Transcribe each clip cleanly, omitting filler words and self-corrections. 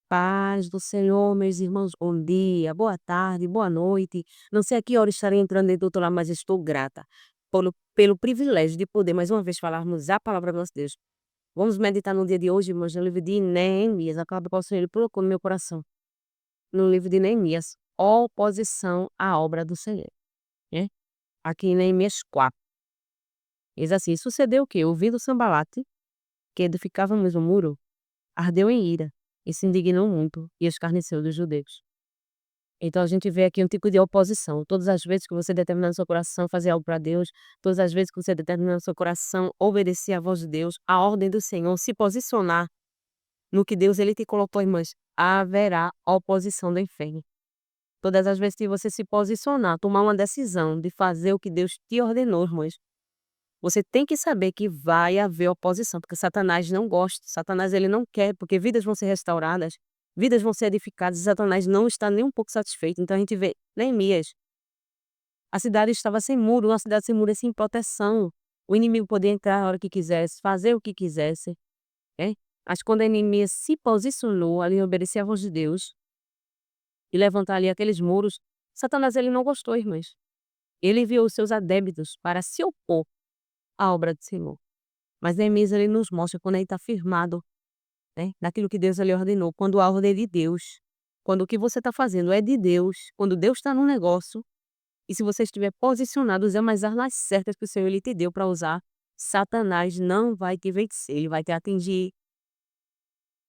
Paz do Senhor, meus irmãos, bom dia, boa tarde, boa noite. Não sei a que hora estarei entrando dentro do teu lar, mas estou grata pelo privilégio de poder mais uma vez falarmos a palavra do nosso Deus. Vamos meditar no dia de hoje, irmãos, no livro de Neemias, a palavra que o Senhor ele colocou no meu coração. No livro de Neemias, oposição à obra do Senhor, né? Aqui em Neemias 4. Diz assim: sucedeu que, ouvindo Sambalate, que edificávamos o muro, ardeu em ira e se indignou muito e escarneceu dos judeus. Então a gente vê aqui um tipo de oposição. Todas as vezes que você determinar no seu coração fazer algo para Deus, todas as vezes que você determinar no seu coração obedecer à voz de Deus, à ordem do Senhor, se posicionar no que Deus ele te colocou, irmãs, haverá oposição do inferno. Todas as vezes que você se posicionar, tomar uma decisão de fazer o que Deus te ordenou, irmãs, você tem que saber que vai haver oposição, porque Satanás não gosta, Satanás ele não quer, porque vidas vão ser restauradas, vidas vão ser edificadas, e Satanás não está nem um pouco satisfeito. Então a gente vê Neemias, a cidade estava sem muro, uma cidade sem muro é sem proteção. O inimigo podia entrar a hora que quisesse, fazer o que quisesse, né? Mas quando Neemias se posicionou ali, obedecer à voz de Deus e levantar ali aqueles muros, Satanás ele não gostou, irmãs. Ele enviou os seus adébitos para se opor à obra do Senhor. Mas Neemias ele nos mostra quando ele está firmado, né, naquilo que Deus ele ordenou, quando a ordem é de Deus, quando o que você está fazendo é de Deus, quando Deus está no negócio, e se você estiver posicionado, usando as armas certas que o Senhor ele te deu para usar, Satanás não vai te vencer, ele vai te atingir,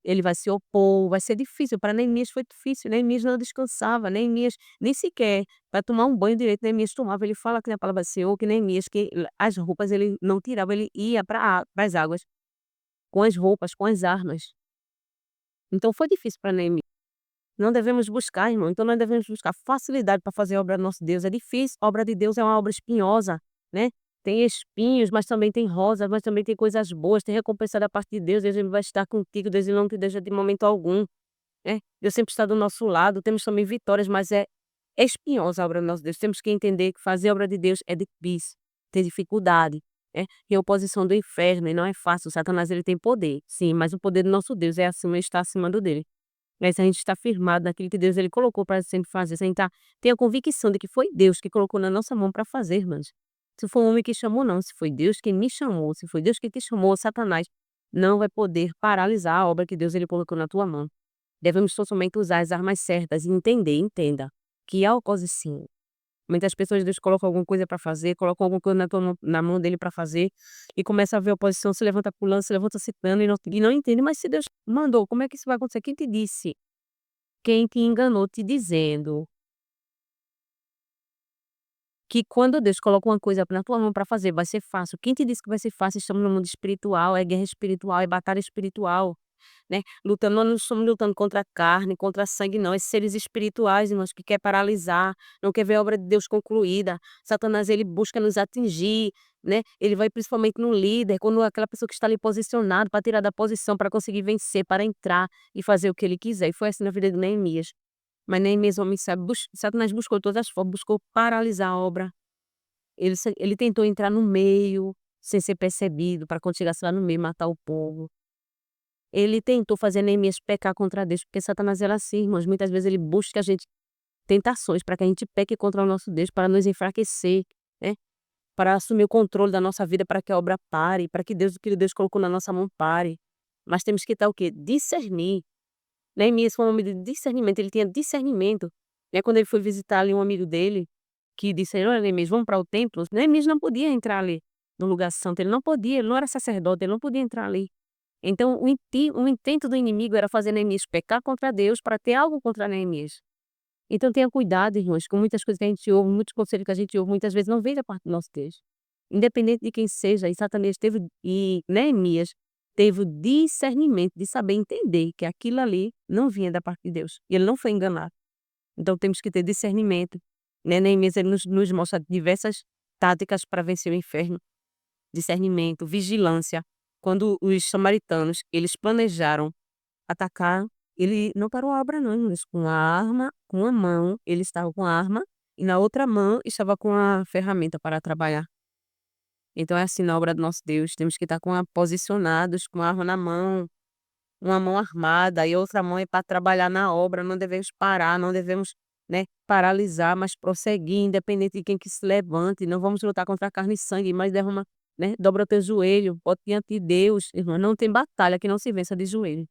ele vai se opor, vai ser difícil. Para Neemias foi difícil, Neemias não descansava, Neemias nem sequer para tomar um banho direito, Neemias tomava. Ele fala aqui na palavra do Senhor que Neemias, que as roupas ele não tirava, ele ia para as águas, com as roupas, com as armas. Então foi difícil para Neemias. Não devemos buscar, irmão, então nós devemos buscar facilidade para fazer a obra do nosso Deus. É difícil, a obra de Deus é uma obra espinhosa, né? Tem espinhos, mas também tem rosas, mas também tem coisas boas, tem recompensa da parte de Deus. Deus ele vai estar contigo, Deus ele não te deixa de momento algum, né? Deus sempre está do nosso lado, temos também vitórias, mas é espinhosa a obra do nosso Deus. Temos que entender que fazer a obra de Deus é difícil, tem dificuldade, né? E a oposição do inferno, e não é fácil. O Satanás ele tem poder, sim, mas o poder do nosso Deus é acima, está acima do dele. Mas se a gente está firmado naquilo que Deus ele colocou para sempre fazer, se a gente tem a convicção de que foi Deus que colocou na nossa mão para fazer, irmãs. Se foi um homem que chamou, não. Se foi Deus que me chamou, se foi Deus que te chamou, Satanás não vai poder paralisar a obra que Deus ele colocou na tua mão. Devemos totalmente usar as armas certas e entenda, que há oposição. Muitas pessoas Deus coloca alguma coisa para fazer, coloca alguma coisa na mão dele para fazer, e começa a ver oposição, se levanta pulando, se levanta citando e não entende. Mas se Deus mandou, como é que isso vai acontecer? Quem te disse? Quem te enganou te dizendo que quando Deus coloca uma coisa na tua mão para fazer, vai ser fácil. Quem te disse que vai ser fácil? Estamos no mundo espiritual, é guerra espiritual, é batalha espiritual, né? Lutando, nós não estamos lutando contra a carne, contra sangue, não. É seres espirituais, irmãos, que quer paralisar, não quer ver a obra de Deus concluída. Satanás, ele busca nos atingir, né? Ele vai principalmente no líder, quando aquela pessoa que está ali posicionada para tirar da posição, para conseguir vencer, para entrar e fazer o que ele quiser. E foi assim na vida de Neemias. Mas Neemias, homem sabe, Satanás buscou de todas as formas, buscou paralisar a obra. Ele tentou entrar no meio, sem ser percebido, para quando chegasse lá no meio, matar o povo. Ele tentou fazer Neemias pecar contra Deus, porque Satanás era assim, irmãos. Muitas vezes ele busca a gente tentações para que a gente peque contra o nosso Deus, para nos enfraquecer, né? Para assumir o controle da nossa vida, para que a obra pare, para que Deus, o que Deus colocou na nossa mão pare. Mas temos que estar o quê? Discernir. Neemias foi um homem de discernimento, ele tinha discernimento, né? Quando ele foi visitar ali um amigo dele, que disse: "Olha, Neemias, vamos para o templo", Neemias não podia entrar ali no lugar santo, ele não podia, ele não era sacerdote, ele não podia entrar ali. Então o intento do inimigo era fazer Neemias pecar contra Deus para ter algo contra Neemias. Então tenha cuidado, irmãos, com muitas coisas que a gente ouve, muitos conselhos que a gente ouve, muitas vezes não vem da parte do nosso Deus. Independente de quem seja, e Neemias teve o discernimento de saber entender que aquilo ali não vinha da parte de Deus, e ele não foi enganado. Então temos que ter discernimento, né? Neemias ele nos mostra diversas táticas para vencer o inferno. Discernimento, vigilância. Quando os samaritanos, eles planejaram atacar, ele não parou a obra não, irmãos, com a arma, com uma mão ele estava com a arma, e na outra mão estava com a ferramenta para trabalhar. Então é assim na obra do nosso Deus, temos que estar posicionados, com a arma na mão, uma mão armada e outra mão é para trabalhar na obra, não devemos parar, não devemos, né, paralisar, mas prosseguir, independente de quem que se levante, não vamos lutar contra a carne e sangue, mas derrama, né, dobra o teu joelho, bote diante de Deus, irmã, não tem batalha que não se vença de joelho.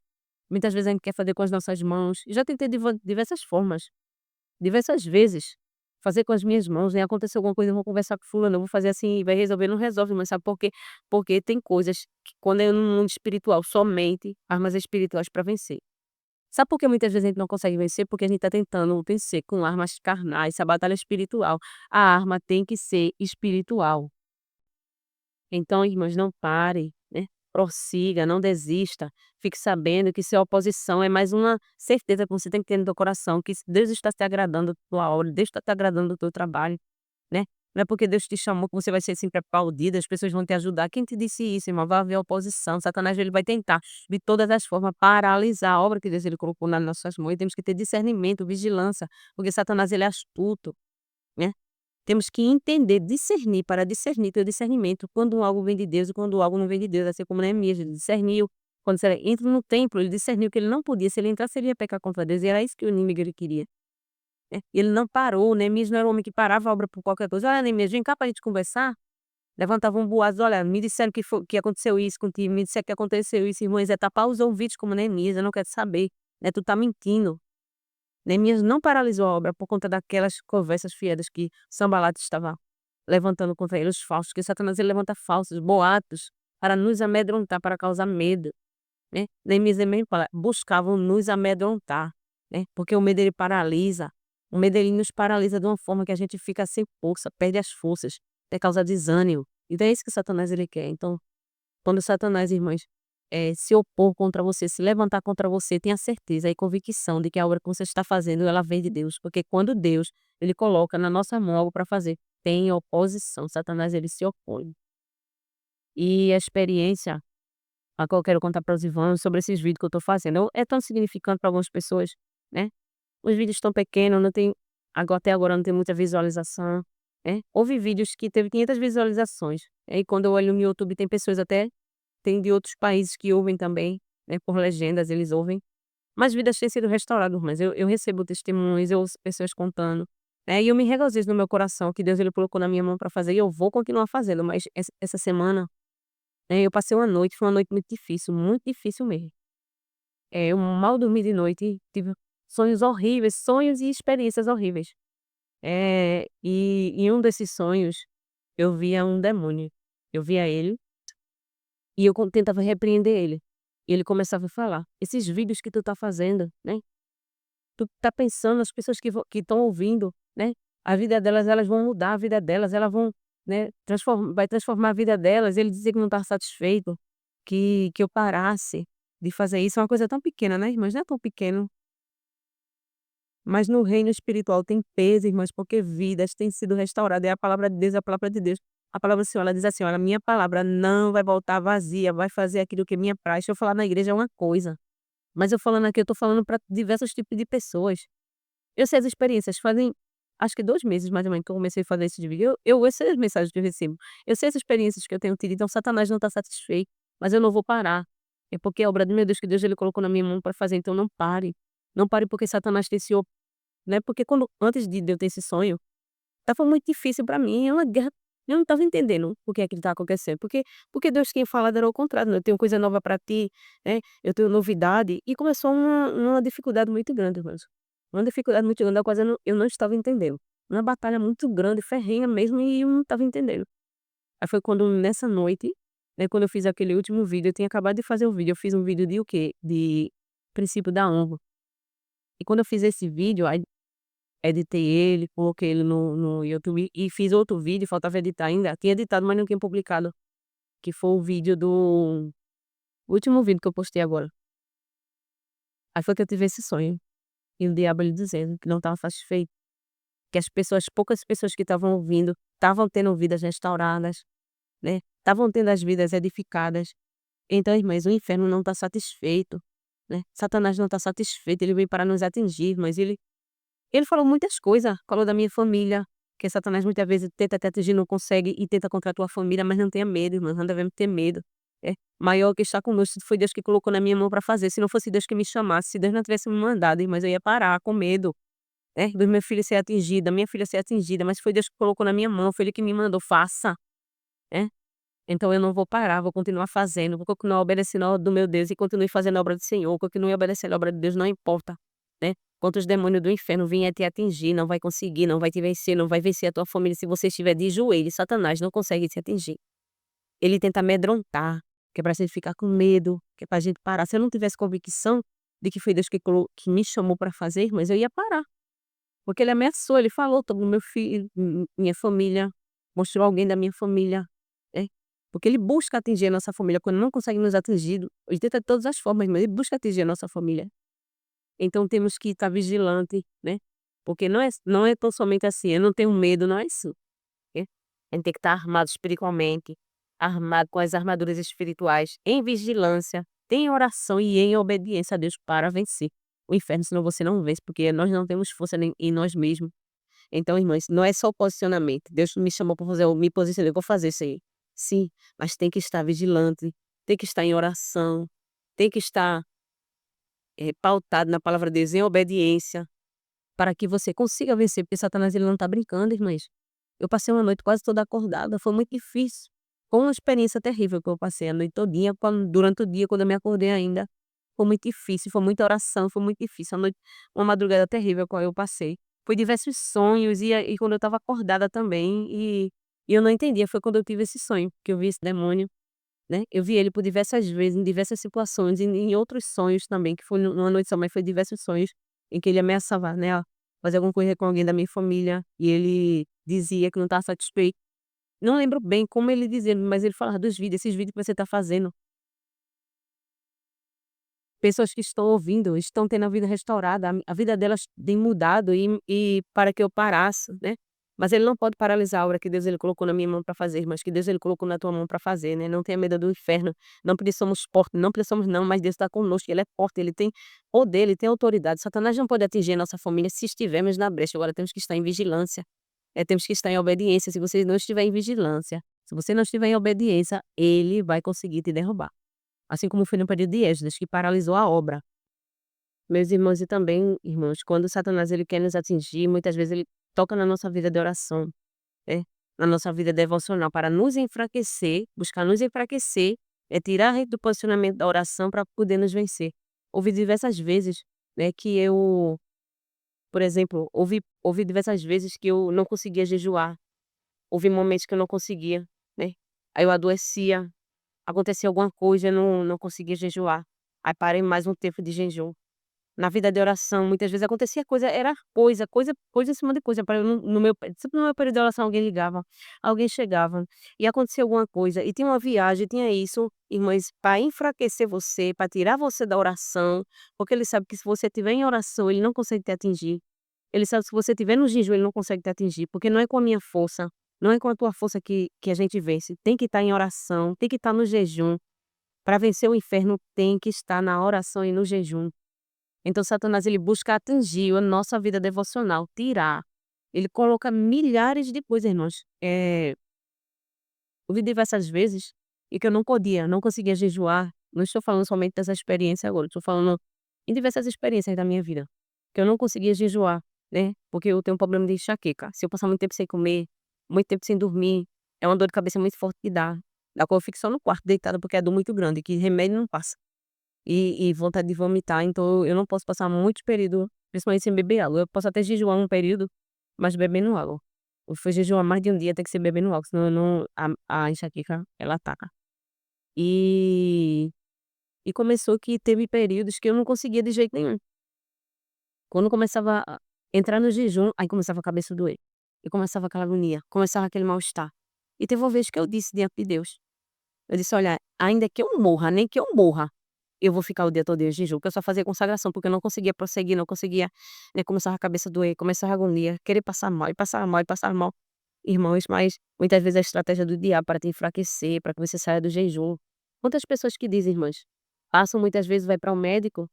Muitas vezes a gente quer fazer com as nossas mãos, e já tentei diversas formas, diversas vezes, fazer com as minhas mãos, né, aconteceu alguma coisa, eu vou conversar com fulano, eu vou fazer assim, vai resolver, não resolve, mas sabe por quê? Porque tem coisas que quando é no mundo espiritual somente, armas espirituais para vencer. Sabe por que muitas vezes a gente não consegue vencer? Porque a gente está tentando vencer com armas carnais, essa batalha espiritual. A arma tem que ser espiritual. Então, irmãos, não pare, né, prossiga, não desista, fique sabendo que se a oposição é mais uma certeza que você tem que ter no teu coração, que Deus está te agradando da tua obra, Deus está te agradando do teu trabalho, né. Não é porque Deus te chamou que você vai ser sempre aplaudida, as pessoas vão te ajudar. Quem te disse isso, irmão? Vai haver oposição, Satanás ele vai tentar, de todas as formas, paralisar a obra que Deus ele colocou nas nossas mãos, e temos que ter discernimento, vigilância, porque Satanás ele é astuto, né. Temos que entender, discernir, para discernir, ter o discernimento, quando algo vem de Deus e quando algo não vem de Deus, assim como Neemias, ele discerniu. Quando você entra no templo, ele discerniu que ele não podia, se ele entrasse, ele ia pecar contra Deus, e era isso que o inimigo ele queria, né. E ele não parou, Neemias não era um homem que parava a obra por qualquer coisa: "Olha, Neemias, vem cá para a gente conversar". Levantava um boato: "Olha, me disseram que aconteceu isso contigo, me disseram que aconteceu isso", irmão, é tapar os ouvidos como Neemias: "Eu não quero saber, né, tu tá mentindo". Neemias não paralisou a obra por conta daquelas conversas fiadas que Sanbalate estava levantando contra ele, os falsos, que Satanás ele levanta falsos, boatos, para nos amedrontar, para causar medo, né. Neemias também fala: buscavam nos amedrontar, né, porque o medo ele paralisa, o medo ele nos paralisa de uma forma que a gente fica sem força, perde as forças, até causa desânimo. Então é isso que Satanás ele quer. Então quando Satanás, irmãs, se opor contra você, se levantar contra você, tenha certeza e convicção de que a obra que você está fazendo, ela vem de Deus, porque quando Deus, ele coloca na nossa mão algo para fazer, tem oposição, Satanás ele se opõe. E a experiência a qual eu quero contar para os irmãos sobre esses vídeos que eu estou fazendo, é tão significante para algumas pessoas, né. Os vídeos estão pequenos, não tem até agora não tem muita visualização, né. Houve vídeos que teve 500 visualizações, aí quando eu olho no YouTube tem pessoas até tem de outros países que ouvem também, né, por legendas eles ouvem, mas vidas têm sido restauradas, mas eu recebo testemunhos, eu ouço pessoas contando, né, e eu me regozijo no meu coração que Deus ele colocou na minha mão para fazer e eu vou continuar fazendo, mas essa semana, eu passei uma noite, foi uma noite muito difícil mesmo. Eu mal dormi de noite, tive sonhos horríveis, sonhos e experiências horríveis. E em um desses sonhos, eu via um demônio, eu via ele e eu tentava repreender ele. E ele começava a falar: "Esses vídeos que tu tá fazendo, né, tu tá pensando as pessoas que estão ouvindo, né, a vida delas, elas vão mudar a vida delas, elas vão, né, vai transformar a vida delas". Ele dizia que não estava satisfeito, que eu parasse de fazer isso. É uma coisa tão pequena, né, irmãs, não é tão pequeno, mas no reino espiritual tem peso, irmãs, porque vidas têm sido restauradas. É a palavra de Deus, é a palavra de Deus. A palavra do Senhor, ela diz assim: "Olha, minha palavra não vai voltar vazia, vai fazer aquilo que me apraz". Se eu falar na igreja é uma coisa, mas eu falando aqui, eu tô falando para diversos tipos de pessoas. Eu sei as experiências, fazem acho que 2 meses mais ou menos que eu comecei a fazer esse vídeo. Eu sei as mensagens que eu recebo, eu sei as experiências que eu tenho tido, então Satanás não está satisfeito, mas eu não vou parar. É porque é a obra do meu Deus que Deus ele colocou na minha mão para fazer, então não pare. Não pare porque Satanás tem esse, né, porque quando antes de eu ter esse sonho, estava muito difícil para mim, é uma guerra, eu não estava entendendo o que é que está acontecendo, porque Deus tinha falado era o contrário, né, "Eu tenho coisa nova para ti", né, "Eu tenho novidade", e começou uma dificuldade muito grande, irmãos. Uma dificuldade muito grande, a qual eu não estava entendendo. Uma batalha muito grande, ferrenha mesmo, e eu não estava entendendo. Aí foi quando nessa noite, né, quando eu fiz aquele último vídeo, eu tinha acabado de fazer o vídeo, eu fiz um vídeo de o quê? De princípio da honra. E quando eu fiz esse vídeo, aí editei ele, coloquei ele no YouTube e fiz outro vídeo, faltava editar ainda. Tinha editado, mas não tinha publicado, que foi o vídeo do o último vídeo que eu postei agora. Aí foi que eu tive esse sonho, e o diabo ele dizendo que não estava satisfeito, que as pessoas poucas pessoas que estavam ouvindo, estavam tendo vidas restauradas, né, estavam tendo as vidas edificadas. Então, irmãs, o inferno não está satisfeito, né, Satanás não está satisfeito, ele veio para nos atingir, mas ele falou muitas coisas, falou da minha família, que Satanás muitas vezes tenta te atingir, não consegue e tenta contra a tua família, mas não tenha medo, irmã, não devemos ter medo. Maior que está conosco, foi Deus que colocou na minha mão para fazer, se não fosse Deus que me chamasse, se Deus não tivesse me mandado, irmãs, eu ia parar com medo, do meu filho ser atingida, minha filha ser atingida, mas foi Deus que colocou na minha mão, foi Ele que me mandou: "Faça", né. Então eu não vou parar, vou continuar fazendo, vou continuar obedecendo a ordem do meu Deus e continue fazendo a obra do Senhor, continue obedecendo a obra de Deus, não importa, né, quantos demônios do inferno venham te atingir, não vai conseguir, não vai te vencer, não vai vencer a tua família se você estiver de joelhos, Satanás não consegue te atingir. Ele tenta amedrontar, que é pra gente ficar com medo, que é pra gente parar. Se eu não tivesse convicção de que foi Deus que me chamou pra fazer, irmãs, eu ia parar, porque ele ameaçou, ele falou: "Tô no meu filho, minha família", mostrou alguém da minha família, né, porque ele busca atingir a nossa família, quando não consegue nos atingir, ele tenta de todas as formas, mas ele busca atingir a nossa família. Então temos que estar vigilante, né, porque não é tão somente assim: "Eu não tenho medo", não é isso. Né. A gente tem que estar armado espiritualmente, armado com as armaduras espirituais, em vigilância, em oração e em obediência a Deus para vencer o inferno, senão você não vence, porque nós não temos força nem em nós mesmos. Então, irmãs, não é só o posicionamento, Deus me chamou para fazer, eu me posicionei, eu vou fazer isso aí. Sim, mas tem que estar vigilante, tem que estar em oração, tem que estar, pautado na palavra de Deus, em obediência, para que você consiga vencer, porque Satanás ele não está brincando, irmãs. Eu passei uma noite quase toda acordada, foi muito difícil. Foi uma experiência terrível que eu passei a noite todinha, durante o dia, quando eu me acordei ainda, foi muito difícil, foi muita oração, foi muito difícil, a noite uma madrugada terrível qual eu passei. Foi diversos sonhos e quando eu estava acordada também, e eu não entendia, foi quando eu tive esse sonho, que eu vi esse demônio, né, eu vi ele por diversas vezes, em diversas situações, em outros sonhos também, que foi numa noite só, mas foi diversos sonhos, em que ele ameaçava, né, fazer alguma coisa com alguém da minha família, e ele dizia que não estava satisfeito. Não lembro bem como ele dizia, mas ele falava dos vídeos: "Esses vídeos que você está fazendo, pessoas que estão ouvindo, estão tendo a vida restaurada, a vida delas tem mudado e para que eu parasse", né. Mas ele não pode paralisar a obra que Deus ele colocou na minha mão para fazer, mas que Deus ele colocou na tua mão para fazer, né. Não tenha medo do inferno, não porque somos fortes, não porque somos não, mas Deus está conosco, ele é forte, ele tem poder, ele tem autoridade. Satanás não pode atingir a nossa família se estivermos na brecha, agora temos que estar em vigilância, temos que estar em obediência. Se você não estiver em vigilância, se você não estiver em obediência, ele vai conseguir te derrubar. Assim como foi no período de Esdras, que paralisou a obra. Meus irmãos e também, irmãos, quando Satanás ele quer nos atingir, muitas vezes ele toca na nossa vida de oração, né, na nossa vida devocional para nos enfraquecer, buscar nos enfraquecer, tirar a gente do posicionamento da oração para poder nos vencer. Houve diversas vezes, né, que eu, por exemplo, houve diversas vezes que eu não conseguia jejuar, houve momentos que eu não conseguia, né, aí eu adoecia, acontecia alguma coisa, eu não conseguia jejuar, aí parei mais um tempo de jejum. Na vida de oração, muitas vezes acontecia coisa, era coisa em cima de coisa, para eu no meu sempre no meu período de oração alguém ligava, alguém chegava, e acontecia alguma coisa, e tinha uma viagem, tinha isso, irmãs, para enfraquecer você, para tirar você da oração, porque ele sabe que se você estiver em oração, ele não consegue te atingir. Ele sabe que se você estiver no jejum, ele não consegue te atingir, porque não é com a minha força, não é com a tua força que a gente vence, tem que estar em oração, tem que estar no jejum. Para vencer o inferno, tem que estar na oração e no jejum. Então Satanás ele busca atingir a nossa vida devocional, tirar. Ele coloca milhares de coisas, irmãos. Eu vi diversas vezes e que eu não podia, não conseguia jejuar. Não estou falando somente dessa experiência agora, estou falando em diversas experiências da minha vida, que eu não conseguia jejuar, né, porque eu tenho um problema de enxaqueca. Se eu passar muito tempo sem comer, muito tempo sem dormir, é uma dor de cabeça muito forte que dá, da qual eu fico só no quarto deitada, porque é dor muito grande, que remédio não passa. E vontade de vomitar, então eu não posso passar muito período, principalmente sem beber água. Eu posso até jejuar um período, mas bebendo água. Se for jejuar mais de um dia, tem que ser bebendo água, senão eu não a enxaqueca, ela ataca. E e começou que teve períodos que eu não conseguia de jeito nenhum. Quando começava a entrar no jejum, aí começava a cabeça doer, e começava aquela agonia, começava aquele mal-estar. E teve uma vez que eu disse diante de Deus, eu disse: "Olha, ainda que eu morra, nem que eu morra, eu vou ficar o dia todo em jejum", porque eu só fazia consagração, porque eu não conseguia prosseguir, não conseguia, né, começava a cabeça a doer, começava a agonia, querer passar mal, e passava mal, e passava mal. Irmãos, mas muitas vezes a estratégia do diabo para te enfraquecer, para que você saia do jejum. Quantas pessoas que dizem, irmãs, passam muitas vezes, vai para o médico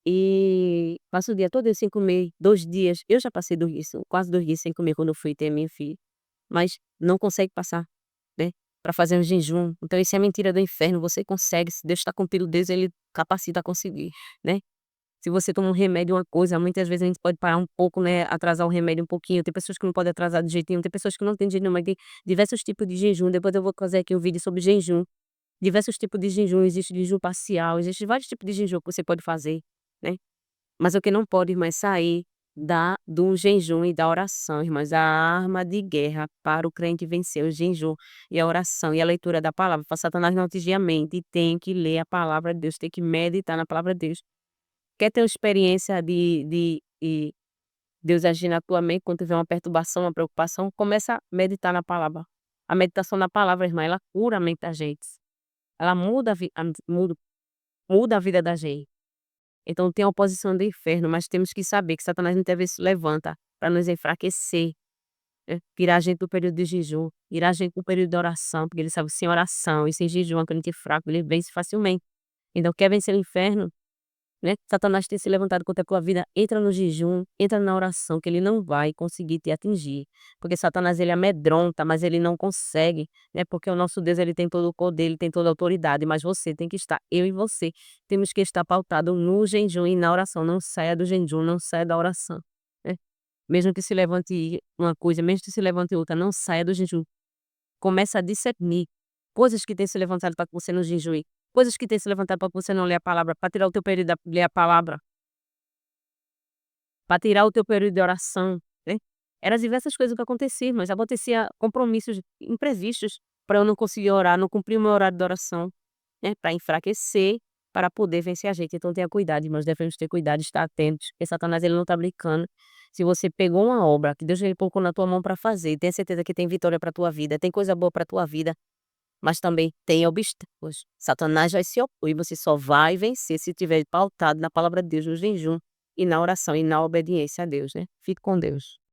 e passa o dia todo sem comer, 2 dias, eu já passei 2 dias, quase 2 dias sem comer quando eu fui ter a minha filha, mas não consegue passar, né. para fazer um jejum. Então isso é mentira do inferno, você consegue, se Deus está contigo, Deus ele capacita a conseguir, né. Se você toma um remédio, uma coisa, muitas vezes a gente pode parar um pouco, né, atrasar o remédio um pouquinho, tem pessoas que não podem atrasar de jeito nenhum, tem pessoas que não têm de jeito nenhum, mas tem diversos tipos de jejum, depois eu vou fazer aqui um vídeo sobre jejum, diversos tipos de jejum, existe jejum parcial, existe vários tipos de jejum que você pode fazer, né. Mas o que não pode mais sair do jejum e da oração, irmãs, a arma de guerra para o crente vencer o jejum e a oração e a leitura da palavra, para Satanás não atingir a mente, e tem que ler a palavra de Deus, tem que meditar na palavra de Deus. Quer ter uma experiência de Deus agir na tua mente quando tiver uma perturbação, uma preocupação, começa a meditar na palavra. A meditação na palavra, irmã, ela cura a mente da gente, ela muda a vida da gente. Então tem a oposição do inferno, mas temos que saber que Satanás muitas vezes se levanta para nos enfraquecer, né, tirar a gente do período de jejum, tirar a gente do período de oração, porque ele sabe que sem oração e sem jejum, a crente fraco, ele vence facilmente. Então quer vencer o inferno, né, Satanás tem se levantado contra a tua vida, entra no jejum, entra na oração, que ele não vai conseguir te atingir, porque Satanás ele amedronta, mas ele não consegue, né, porque o nosso Deus ele tem todo o poder, ele tem toda a autoridade, mas você tem que estar, eu e você, temos que estar pautado no jejum e na oração, não saia do jejum, não saia da oração, né. Mesmo que se levante uma coisa, mesmo que se levante outra, não saia do jejum. Começa a discernir coisas que têm se levantado para que você não jejue, coisas que têm se levantado para que você não lê a palavra, para tirar o teu período da ler a palavra, para tirar o teu período de oração, né. Eram diversas coisas que aconteciam, mas acontecia compromissos imprevistos para eu não conseguir orar, não cumprir o meu horário de oração, né, para enfraquecer, para poder vencer a gente. Então tenha cuidado, irmãos, devemos ter cuidado, estar atentos, porque Satanás ele não está brincando. Se você pegou uma obra que Deus ele colocou na tua mão para fazer, tenha certeza que tem vitória para tua vida, tem coisa boa para tua vida, mas também tem obstáculos. Satanás vai se opor e você só vai vencer se estiver pautado na palavra de Deus, no jejum e na oração e na obediência a Deus, né. Fique com Deus.